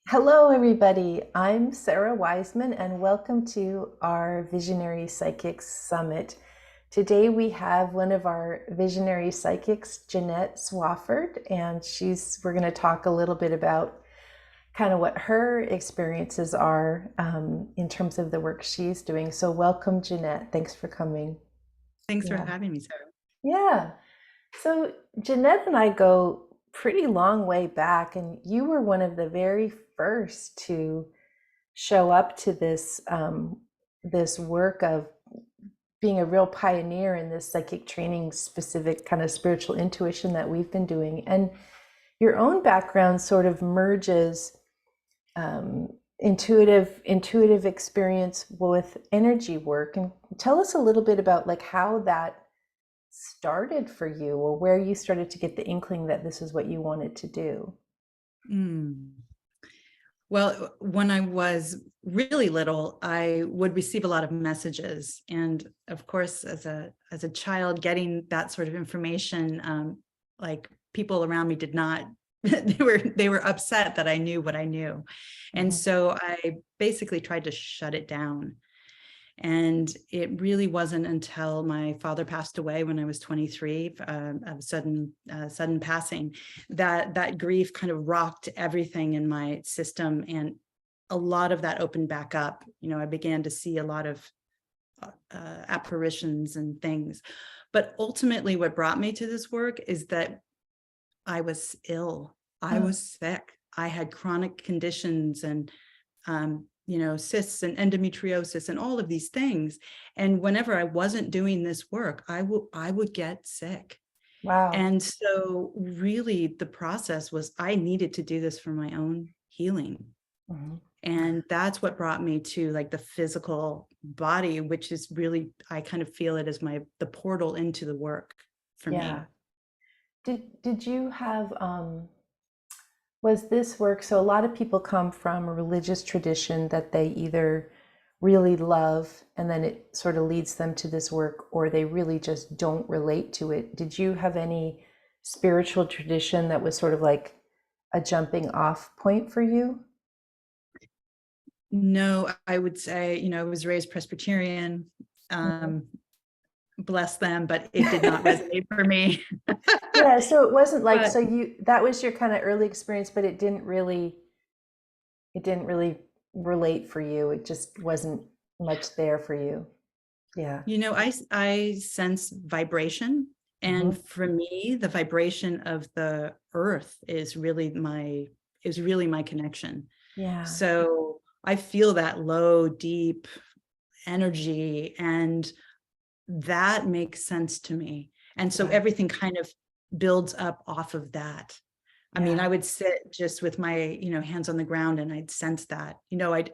Hello, everybody. I'm Sara Wiseman, and welcome to our Visionary Psychics Summit. Today, we have one of our visionary psychics, Jeanette Swafford, and we're going to talk a little bit about kind of what her experiences are in terms of the work she's doing. So, welcome, Jeanette. Thanks for coming. Thanks for Yeah. having me, Sarah. Yeah. So Jeanette and I go pretty long way back, and you were one of the very first to show up to this work of being a real pioneer in this psychic training specific kind of spiritual intuition that we've been doing. And your own background sort of merges intuitive experience with energy work. And tell us a little bit about like how that started for you, or where you started to get the inkling that this is what you wanted to do. Mm. Well, when I was really little, I would receive a lot of messages, and of course, as a child, getting that sort of information, like people around me did not. They were upset that I knew what I knew, and Mhm. so I basically tried to shut it down. And it really wasn't until my father passed away when I was 23, of sudden passing, that grief kind of rocked everything in my system, and a lot of that opened back up. I began to see a lot of apparitions and things. But ultimately, what brought me to this work is that I was ill. I Mm. was sick. I had chronic conditions and cysts and endometriosis and all of these things. And whenever I wasn't doing this work, I would get sick. Wow. And so really the process was I needed to do this for my own healing. Mhm. And that's what brought me to like the physical body, which is really, I kind of feel it as the portal into the work for Yeah. me. Did you have was this work, so a lot of people come from a religious tradition that they either really love and then it sort of leads them to this work, or they really just don't relate to it. Did you have any spiritual tradition that was sort of like a jumping off point for you? No, I would say, I was raised Presbyterian. Mhm. Um, Bless them, but it did not resonate for me. Yeah, so it wasn't like, But so you, that was your kind of early experience, but it didn't really relate for you. It just wasn't much there for you. Yeah. I sense vibration, and Hmm. for me, the vibration of the earth is really my connection. Yeah. So I feel that low, deep energy, and that makes sense to me. And so Yeah. everything kind of builds up off of that. I mean, Yeah. I would sit just with my, hands on the ground, and I'd sense that.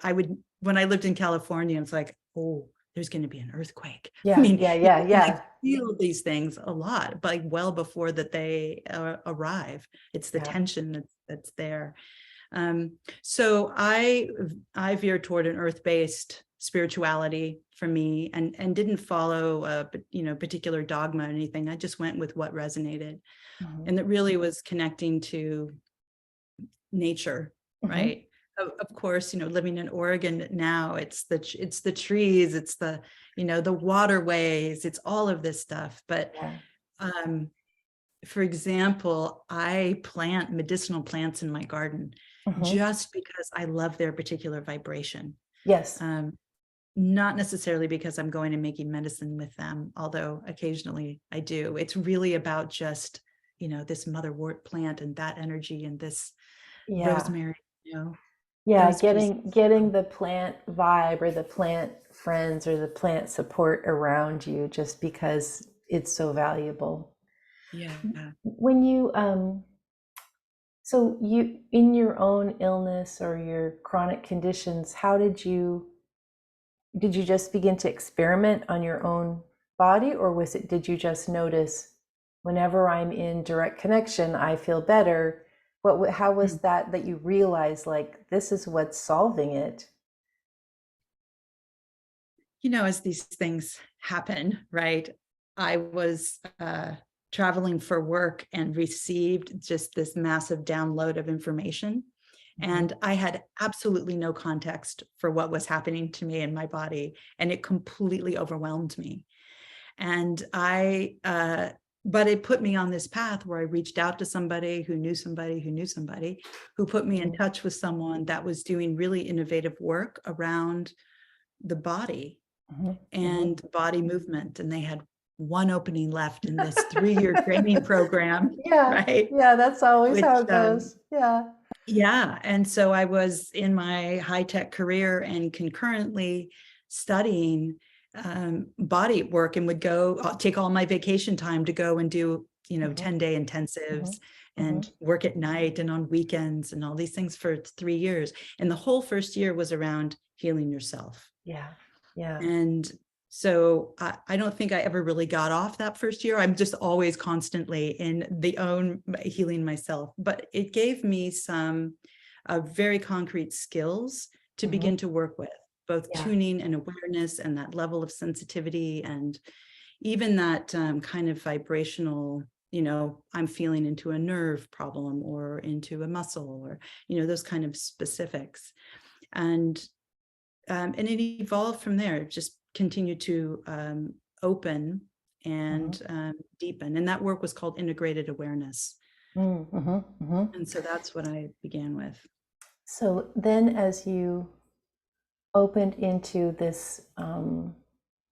I would, when I lived in California, it's like, oh, there's going to be an earthquake. I Yeah. mean, Yeah. Yeah. and I Yeah. feel these things a lot, but like well before that they arrive. It's the Yeah. tension that's there. So I veered toward an earth-based spirituality for me, and didn't follow a particular dogma or anything. I just went with what resonated, Hmm. and it really was connecting to nature, Hmm. right? Of course, living in Oregon now, it's the trees, it's the waterways, it's all of this stuff. But Yeah. um, for example, I plant medicinal plants in my garden Hmm. just because I love their particular vibration. Yes. Um, Not necessarily because I'm going and making medicine with them, although occasionally I do. It's really about just, this motherwort plant and that energy, and this Yeah. rosemary, Yeah. those pieces. Getting the plant vibe or the plant friends or the plant support around you just because it's so valuable. Yeah. When you so you, in your own illness or your chronic conditions, how did you just begin to experiment on your own body, or did you just notice whenever I'm in direct connection, I feel better? How was that you realized like this is what's solving it? As these things happen, right? I was traveling for work and received just this massive download of information. And I had absolutely no context for what was happening to me in my body, and it completely overwhelmed me. And but it put me on this path where I reached out to somebody who knew somebody who knew somebody who put me in touch with someone that was doing really innovative work around the body and body movement. And they had one opening left in this 3-year training program, Yeah, right? yeah, that's always Which, how it goes. Yeah. yeah. And so I was in my high-tech career and concurrently studying body work, and would take all my vacation time to go and do, 10-day intensives and work at night and on weekends and all these things for 3 years. And the whole first year was around healing yourself. Yeah. Yeah. And so I don't think I ever really got off that first year. I'm just always constantly in the own healing myself. But it gave me some very concrete skills to begin to work with, both Yeah. tuning and awareness and that level of sensitivity, and even that kind of vibrational, I'm feeling into a nerve problem or into a muscle, or, those kind of specifics. And it evolved from there. It just continued to open and deepen. And that work was called integrated awareness. And so that's what I began with. So then, as you opened into this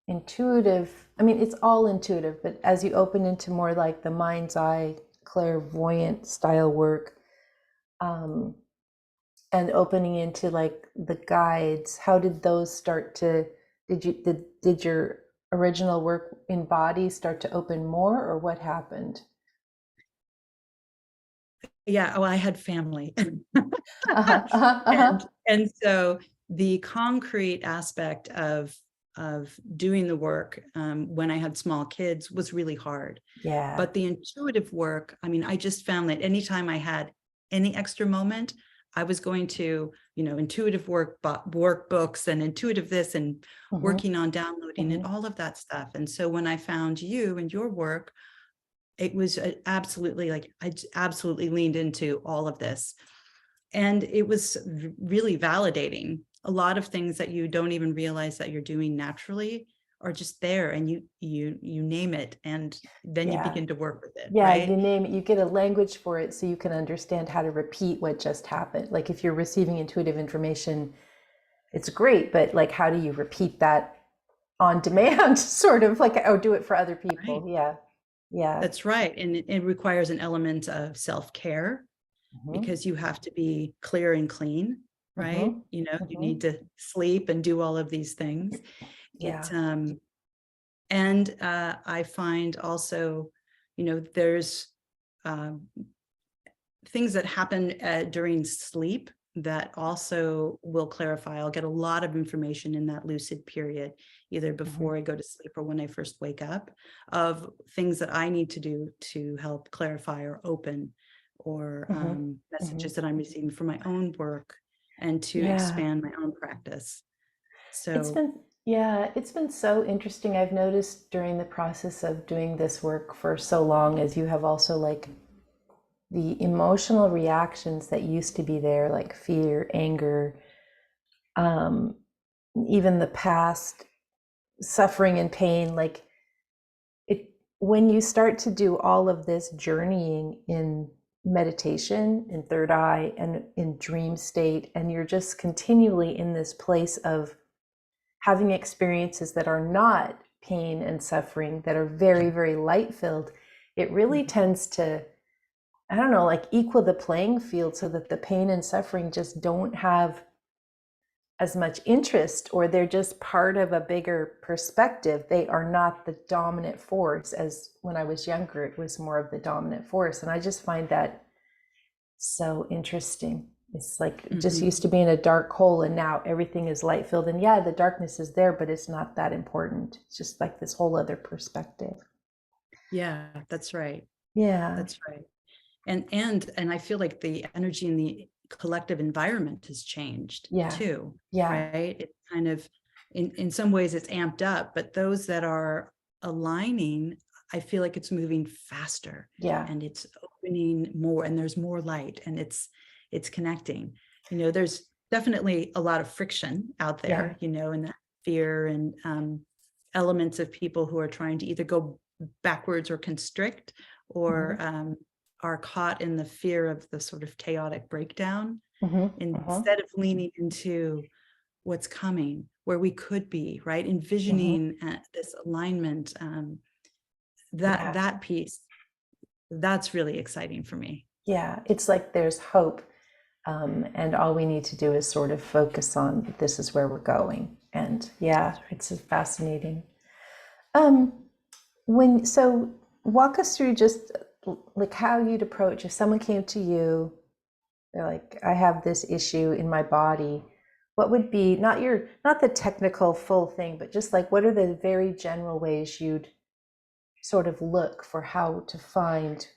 intuitive, I mean, it's all intuitive, but as you open into more like the mind's eye, clairvoyant style work, and opening into like the guides, how did those start to, did your original work in body start to open more, or what happened? Yeah, well, I had family. And so the concrete aspect of doing the work when I had small kids was really hard. Yeah. But the intuitive work, I mean, I just found that anytime I had any extra moment, I was going to, intuitive workbooks and intuitive this and working on downloading and all of that stuff. And so when I found you and your work, it was absolutely like, I absolutely leaned into all of this. And it was really validating. A lot of things that you don't even realize that you're doing naturally are just there, and you name it, and then you begin to work with it. Yeah, right? you name it, you get a language for it so you can understand how to repeat what just happened. Like if you're receiving intuitive information, it's great, but like how do you repeat that on demand, sort of like, or do it for other people? Right. Yeah. Yeah. That's right. And it requires an element of self-care, because you have to be clear and clean, right? You need to sleep and do all of these things. Yeah. And I find also, there's things that happen during sleep that also will clarify. I'll get a lot of information in that lucid period, either before I go to sleep or when I first wake up, of things that I need to do to help clarify or open, or messages that I'm receiving for my own work and to expand my own practice. So it's been so interesting. I've noticed during the process of doing this work for so long, as you have also, like, the emotional reactions that used to be there, like fear, anger, even the past suffering and pain, like it, when you start to do all of this journeying in meditation, in third eye, and in dream state, and you're just continually in this place of having experiences that are not pain and suffering, that are very, very light filled, it really tends to, I don't know, like equal the playing field, so that the pain and suffering just don't have as much interest, or they're just part of a bigger perspective. They are not the dominant force, as when I was younger, it was more of the dominant force. And I just find that so interesting. It's like it just used to be in a dark hole, and now everything is light filled. And yeah, the darkness is there, but it's not that important. It's just like this whole other perspective. yeah, that's right. Yeah. That's right. And I feel like the energy in the collective environment has changed too. Yeah. Right. It's kind of, in some ways it's amped up, but those that are aligning, I feel like it's moving faster. Yeah. And it's opening more, and there's more light, and it's connecting. There's definitely a lot of friction out Yeah. there, and that fear and elements of people who are trying to either go backwards or constrict, or Hmm. are caught in the fear of the sort of chaotic breakdown, Hmm. Hmm. instead of leaning into what's coming, where we could be, right? Hmm. Envisioning this alignment, that Yeah. that piece, that's really exciting for me. Yeah. It's like there's hope. And all we need to do is sort of focus on this is where we're going. And yeah, it's fascinating. Um, so walk us through just like how you'd approach if someone came to you, they're like, I have this issue in my body. What would be not the technical full thing, but just like what are the very general ways you'd sort of look for how to find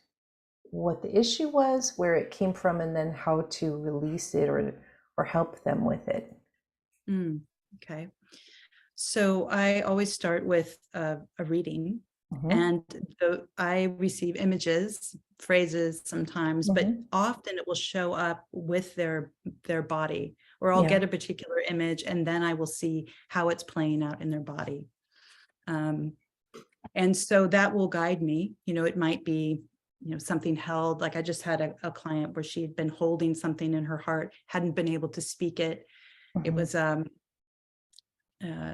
what the issue was, where it came from, and then how to release it or help them with it. Mm, okay. So I always start with a reading, Hmm. and I receive images, phrases sometimes, but Hmm. often it will show up with their body, or I'll Yeah. get a particular image and then I will see how it's playing out in their body. Um, and so that will guide me. It might be, something held, like I just had a client where she had been holding something in her heart, hadn't been able to speak it. It Hmm. was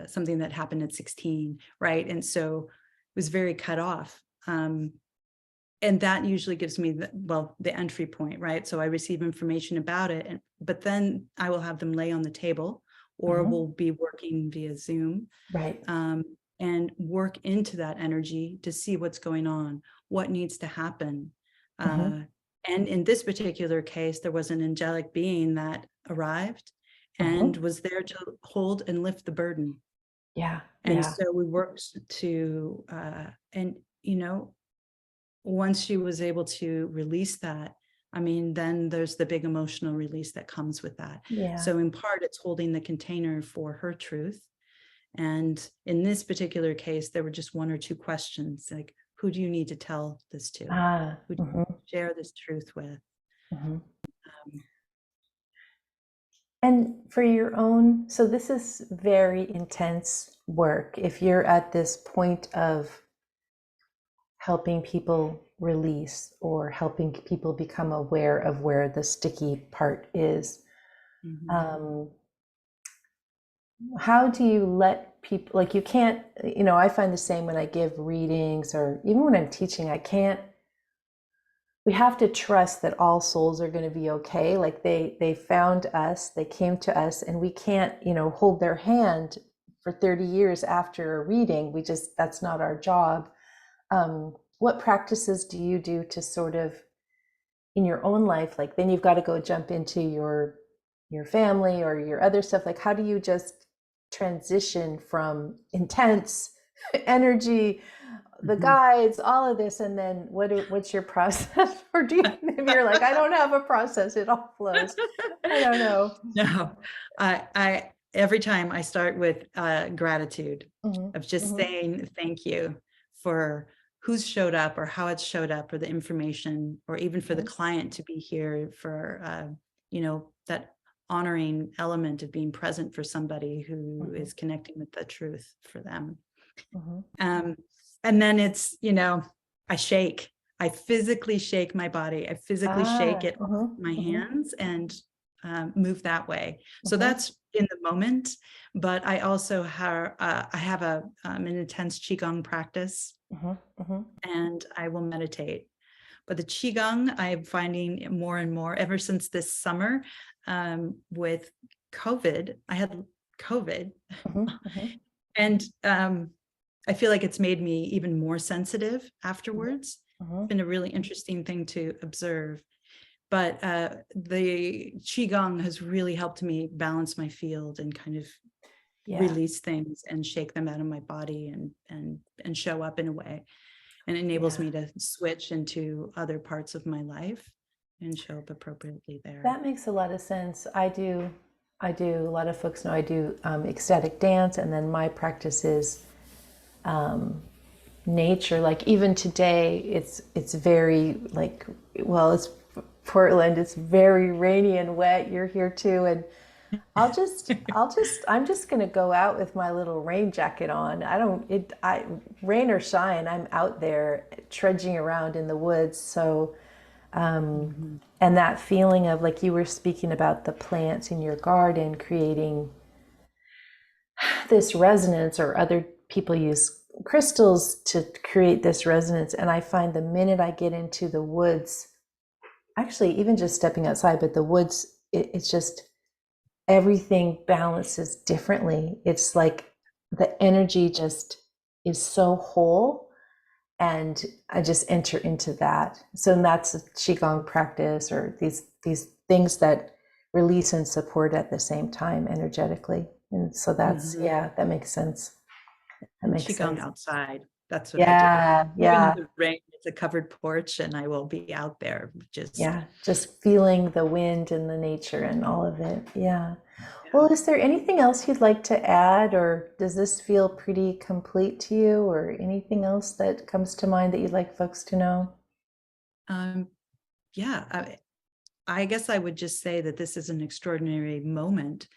something that happened at 16, right? And so it was very cut off. And that usually gives me the entry point, right? So I receive information about it, but then I will have them lay on the table, or Hmm. we'll be working via Zoom, Right. um, and work into that energy to see what's going on, what needs to happen. Hmm. Uh, and in this particular case, there was an angelic being that arrived and Hmm. was there to hold and lift the burden. Yeah. And Yeah. so we worked to, and once she was able to release that, I mean, then there's the big emotional release that comes with that. Yeah. So in part, it's holding the container for her truth. And in this particular case, there were just one or two questions, like, who do you need to tell this to? Ah. Who do you Hmm. share this truth with? Hmm. Um, And for your own, so this is very intense work. If you're at this point of helping people release or helping people become aware of where the sticky part is, mhm. um, how do you let people, like, you can't, I find the same when I give readings or even when I'm teaching, we have to trust that all souls are going to be okay. Like they found us, they came to us, and we can't, hold their hand for 30 years after a reading. That's not our job. What practices do you do to sort of in your own life, like then you've got to go jump into your family or your other stuff, like how do you just transition from intense energy, the Mhm. guides, all of this, and then what's your process? Or do you, maybe you're like, I don't have a process, it all flows. I don't know. No, I every time I start with gratitude, Hmm. of just Hmm. saying thank you for who's showed up or how it's showed up, or the information, or even for the Hmm. client to be here for that honoring element of being present for somebody who Hmm. is connecting with the truth for them. Hmm. Um, and then it's, I shake. I physically shake my body. I physically shake Ah. it off Hmm. my Hmm. hands and move that way. So Hmm. that's in the moment. But I also have an intense qigong practice, Hmm. Hmm. and I will meditate. But the qigong, I'm finding more and more ever since this summer, with COVID. I had COVID, Hmm. Hmm. and I feel like it's made me even more sensitive afterwards. Hmm. It's been a really interesting thing to observe. But the Qigong has really helped me balance my field and kind of Yeah. release things and shake them out of my body, and show up in a way. And enables Yeah. me to switch into other parts of my life and show up appropriately there. That makes a lot of sense. A lot of folks know I do ecstatic dance, and then my practice is um, nature. Like even today, it's very like, well, it's Portland. It's very rainy and wet. You're here too, and I'm just gonna go out with my little rain jacket on. Rain or shine, I'm out there trudging around in the woods. So, Mhm. and that feeling of, like you were speaking about the plants in your garden creating this resonance, or other people use crystals to create this resonance. And I find the minute I get into the woods, actually, even just stepping outside, but the woods, it's just everything balances differently. It's like the energy just is so whole, and I just enter into that. So that's a qigong practice, or these things that release and support at the same time energetically. And so that's, Mhm. yeah, that makes sense. That And makes qigong sense. outside. That's what I do. Yeah, Even in yeah, the rain, it's a covered porch, and I will be out there just yeah. Just feeling the wind and the nature and all of it. Yeah. yeah. Well, is there anything else you'd like to add, or does this feel pretty complete to you, or anything else that comes to mind that you'd like folks to know? Um, yeah, I guess I would just say that this is an extraordinary moment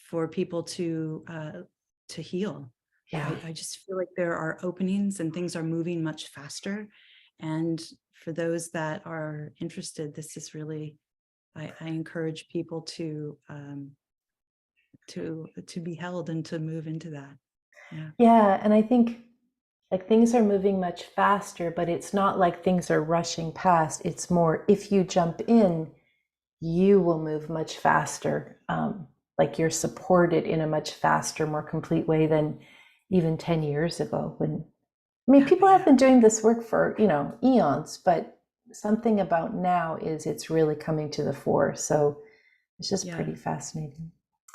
for people to heal. Yeah. I just feel like there are openings and things are moving much faster. And for those that are interested, this is really, I encourage people to be held and to move into that. Yeah. Yeah. And I think, like, things are moving much faster, but it's not like things are rushing past. It's more, if you jump in, you will move much faster. Like, you're supported in a much faster, more complete way than even 10 years ago. When, I mean, Yeah. people have been doing this work for, eons, but something about now is it's really coming to the fore. So it's just Yeah. pretty fascinating.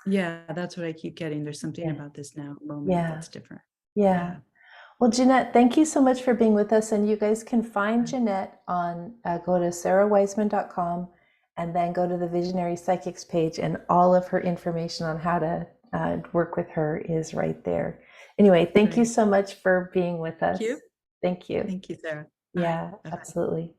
Yeah. That's what I keep getting. There's something Yeah. about this now moment Yeah. that's different. Yeah. Yeah. Well, Jeanette, thank you so much for being with us. And you guys can find Jeanette on, go to sarawiseman.com, and then go to the Visionary Psychics page, and all of her information on how to work with her is right there. Anyway, thank you Great. so much for being with Thank us. you. Thank you. Thank you, Sarah. All right. Yeah, Bye-bye. absolutely.